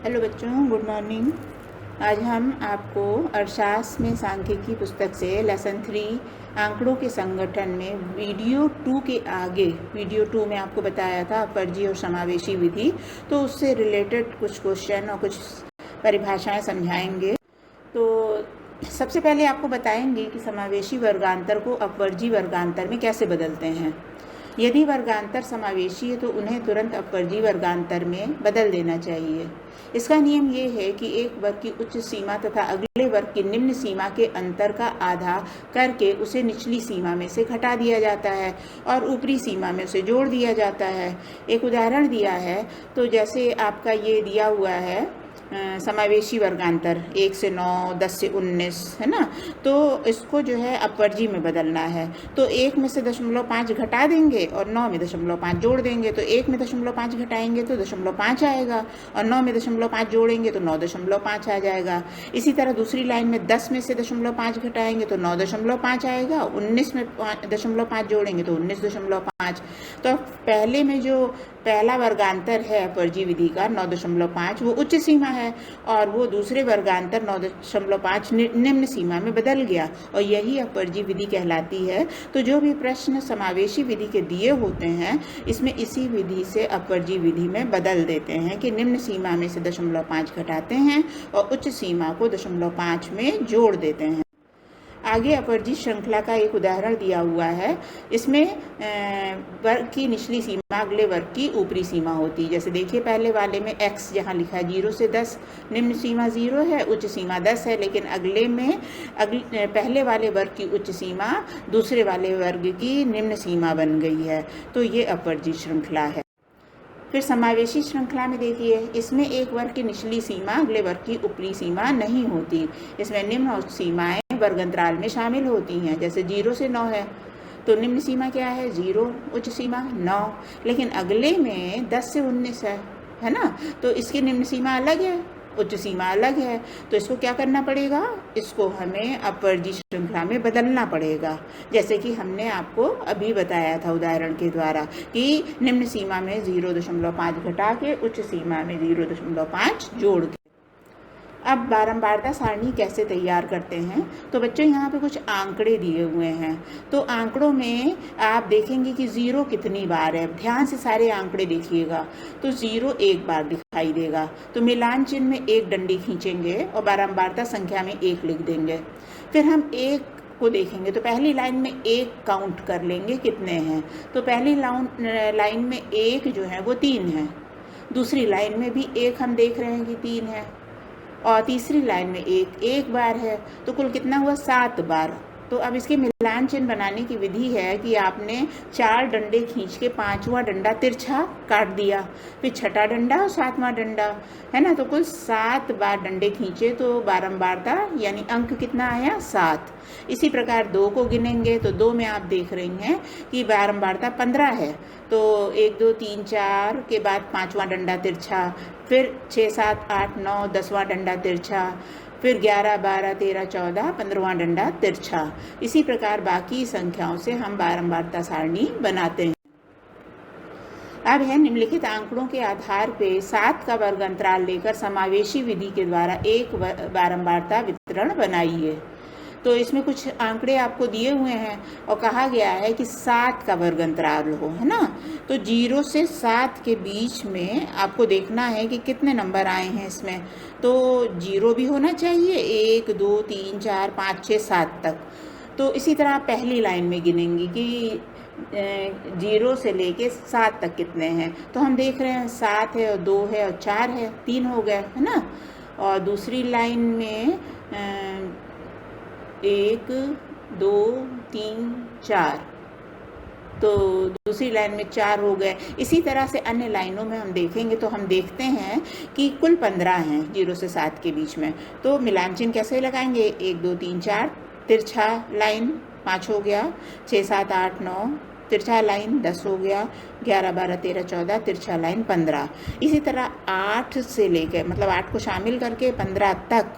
Hello बच्चों, good morning. आज हम आपको अर्थशास्त्र में सांख्यिकी पुस्तक से लेसन 3 आंकड़ों के संगठन में वीडियो 2 के आगे, वीडियो 2 में आपको बताया था अपवर्जी और समावेशी विधि, तो उससे रिलेटेड कुछ क्वेश्चन और कुछ परिभाषाएं समझाएंगे। तो सबसे पहले आपको बताएंगे कि समावेशी वर्गांतर को अपवर्जी वर्गांतर में कैसे बदलते हैं। यदि वर्गांतर समावेशी है तो उन्हें तुरंत अपवर्जी वर्गांतर में बदल देना चाहिए। इसका नियम ये है कि एक वर्ग की उच्च सीमा तथा अगले वर्ग की निम्न सीमा के अंतर का आधा करके उसे निचली सीमा में से घटा दिया जाता है और ऊपरी सीमा में उसे जोड़ दिया जाता है। एक उदाहरण दिया है, तो जैसे आपका ये दिया हुआ है समावेशी वर्गांतर 1 से 9, 10 से 19 है ना, तो इसको जो है अपवर्जी में बदलना है। तो 1 में से 0.5 घटा देंगे और 9 में 0.5 जोड़ देंगे, तो 1 में 0.5 घटाएंगे तो 0.5 आएगा और 9 में 0.5 जोड़ेंगे तो 9.5 आ जाएगा। इसी तरह दूसरी लाइन में 10 में से 0.5 घटाएंगे तो 9.5 आएगा, 19 में 0.5 जोड़ेंगे तो 19.5। तो पहले में जो पहला वर्गांतर है अपवर्जी विधि का 9.5, वो उच्च सीमा है और वो दूसरे वर्गांतर 9.5 निम्न सीमा में बदल गया और यही अपवर्जी विधि कहलाती है। तो जो भी प्रश्न समावेशी विधि के दिए होते हैं, इसमें इसी विधि से अपवर्जी विधि में बदल देते हैं कि निम्न सीमा में से 0.5 घटाते हैं और उच्च सीमा को 0.5 में जोड़ देते हैं। आगे अपवर्जी श्रृंखला का एक उदाहरण दिया हुआ है। इसमें वर्ग की निचली सीमा अगले वर्ग की ऊपरी सीमा होती है। जैसे देखिए, पहले वाले में x जहाँ लिखा है 0 से 10, निम्न सीमा 0 है, उच्च सीमा 10 है, लेकिन पहले वाले वर्ग की उच्च सीमा दूसरे वाले वर्ग की निम्न सीमा बन गई है। तो ये अपवर्जी श्रृंखला है। फिर समावेशी श्रृंखला में देखिए, इसमें एक वर्ग की निचली सीमा अगले वर्ग की ऊपरी सीमा नहीं होती। इसमें निम्न और उच्च सीमाएं वर्ग अंतराल में शामिल होती हैं। जैसे 0 से 9 है तो निम्न सीमा क्या है? 0, उच्च सीमा 9, लेकिन अगले में 10 से 19 है ना, तो इसकी निम्न सीमा अलग है, उच्च सीमा अलग है। तो इसको क्या करना पड़ेगा? इसको हमें अपवर्जी श्रृंखला में बदलना पड़ेगा, जैसे कि हमने आपको अभी बताया था उदाहरण के द्वारा कि निम्न सीमा में 0.5 घटा के उच्च सीमा में 0.5 जोड़ के। अब बारंबारता सारणी कैसे तैयार करते हैं? तो बच्चों, यहाँ पे कुछ आंकड़े दिए हुए हैं। तो आंकड़ों में आप देखेंगे कि 0 कितनी बार है। ध्यान से सारे आंकड़े देखिएगा। तो 0 एक बार दिखाई देगा, तो मिलान चिन्ह में एक डंडी खींचेंगे और बारंबारता संख्या में 1 लिख देंगे। फिर हम 1 को देखेंगे तो पहली लाइन में 1 काउंट कर लेंगे कितने हैं। तो पहली लाइन में 1 जो है वो 3 है, दूसरी लाइन में भी 1 हम देख रहे हैं कि 3 है, और तीसरी लाइन में 1 बार है, तो कुल कितना हुआ? 7 बार। तो अब इसके मिलान चिन्ह बनाने की विधि है कि आपने 4 डंडे खींच के 5वां डंडा तिरछा काट दिया, फिर 6ठा डंडा और 7वां डंडा, है ना। तो कुल 7 बार डंडे खींचे तो बारंबारता यानी अंक कितना आया? 7। इसी प्रकार 2 को गिनेंगे तो 2 में आप देख रही हैं कि बारंबारता 15 है। तो 1, 2, 3, 4 के बाद 5वां डंडा तिरछा, फिर 6, 7, 8, 9, 10वां डंडा तिरछा, फिर 11, 12, 13, 14, 15वां डंडा तिरछा। इसी प्रकार बाकी संख्याओं से हम बारंबारता सारणी बनाते हैं। अब है निम्नलिखित आंकड़ों के आधार पे 7 का वर्ग अंतराल लेकर समावेशी विधि के द्वारा एक बारंबारता वितरण बनाइए। तो इसमें कुछ आंकड़े आपको दिए हुए हैं और कहा गया है कि 7 का वर्ग अंतराल हो, है ना। तो 0 से 7 के बीच में आपको देखना है कि कितने नंबर आए हैं इसमें। तो 0 भी होना चाहिए, 1, 2, 3, 4, 5, 6, 7 तक। तो इसी तरह आप पहली लाइन में गिनेंगी कि 0 से लेके 7 तक कितने हैं। तो हम देख रहे हैं 7 है और 2 है और 4 है, 3 हो गए, है ना। और दूसरी लाइन में 1, 2, 3, 4, तो दूसरी लाइन में 4 हो गए। इसी तरह से अन्य लाइनों में हम देखेंगे तो हम देखते हैं कि कुल 15 हैं 0 से 7 के बीच में। तो मिलान चिन्ह कैसे लगाएंगे? 1, 2, 3, 4, तिरछा लाइन 5 हो गया, 6, 7, 8, 9, तिरछा लाइन 10 हो गया, 11, 12, 13, 14, तिरछा लाइन 15। इसी तरह 8 से लेकर मतलब 8 को शामिल करके 15 तक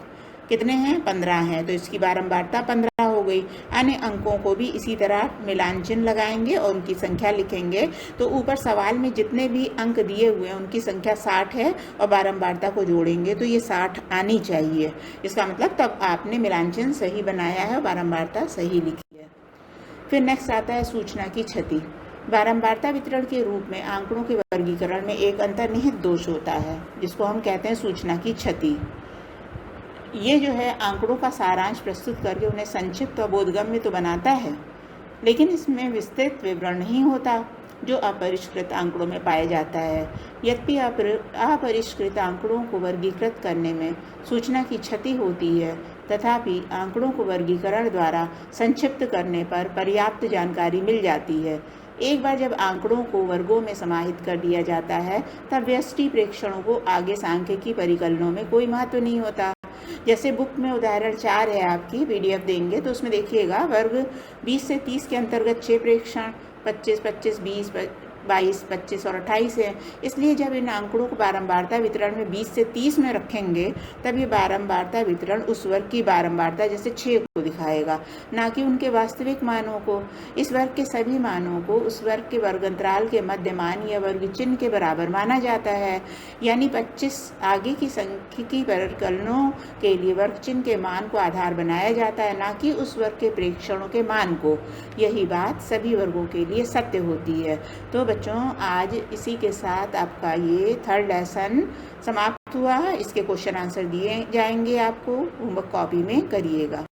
कितने हैं? 15 हैं, तो इसकी बारंबारता 15 हो गई। अन्य अंकों को भी इसी तरह मिलान चिन्ह लगाएंगे और उनकी संख्या लिखेंगे। तो ऊपर सवाल में जितने भी अंक दिए हुए हैं उनकी संख्या 60 है और बारंबारता को जोड़ेंगे तो ये 60 आनी चाहिए। इसका मतलब तब आपने मिलान चिन्ह सही बनाया है और बारंबारता सही लिखी है। फिर नेक्स्ट आता है सूचना की क्षति। बारंबारता वितरण के रूप में आंकड़ों के वर्गीकरण में एक अंतर्निहित दोष होता है जिसको हम कहते हैं सूचना की क्षति। ये जो है आंकड़ों का सारांश प्रस्तुत करके उन्हें संक्षिप्त और बोधगम्य तो बनाता है, लेकिन इसमें विस्तृत विवरण नहीं होता जो अपरिष्कृत आंकड़ों में पाया जाता है। यद्यपि अपरिष्कृत आंकड़ों को वर्गीकृत करने में सूचना की क्षति होती है, तथापि आंकड़ों को वर्गीकरण द्वारा संक्षिप्त करने पर पर्याप्त जानकारी मिल जाती है। एक बार जब आंकड़ों को वर्गों में समाहित कर दिया जाता है तब व्यष्टि प्रेक्षणों को आगे सांख्यिकी परिकलनों में कोई महत्व नहीं होता। जैसे बुक में उदाहरण 4 है, आपकी PDF देंगे तो उसमें देखिएगा वर्ग 20 से 30 के अंतर्गत 6 प्रेक्षण 25, 25, 20, 22, 25 और 28 है। इसलिए जब इन आंकड़ों को बारंबारता वितरण में 20 से 30 में रखेंगे तब ये बारंबारता वितरण उस वर्ग की बारंबारता जैसे 6 को दिखाएगा, ना कि उनके वास्तविक मानों को। इस वर्ग के सभी मानों को उस वर्ग के वर्गांतराल के मध्य मान या वर्ग चिन्ह के बराबर माना जाता है। यानी 25 आगे की सांख्यिकी परिकलनों के लिए वर्ग चिन्ह के मान को आधार बनाया जाता है, ना कि उस वर्ग के प्रेक्षणों के मान को। यही बात सभी वर्गों के लिए सत्य होती है। तो बच्चों, आज इसी के साथ आपका ये 3rd लेसन समाप्त हुआ। इसके क्वेश्चन आंसर दिए जाएंगे, आपको होमवर्क कॉपी में करिएगा।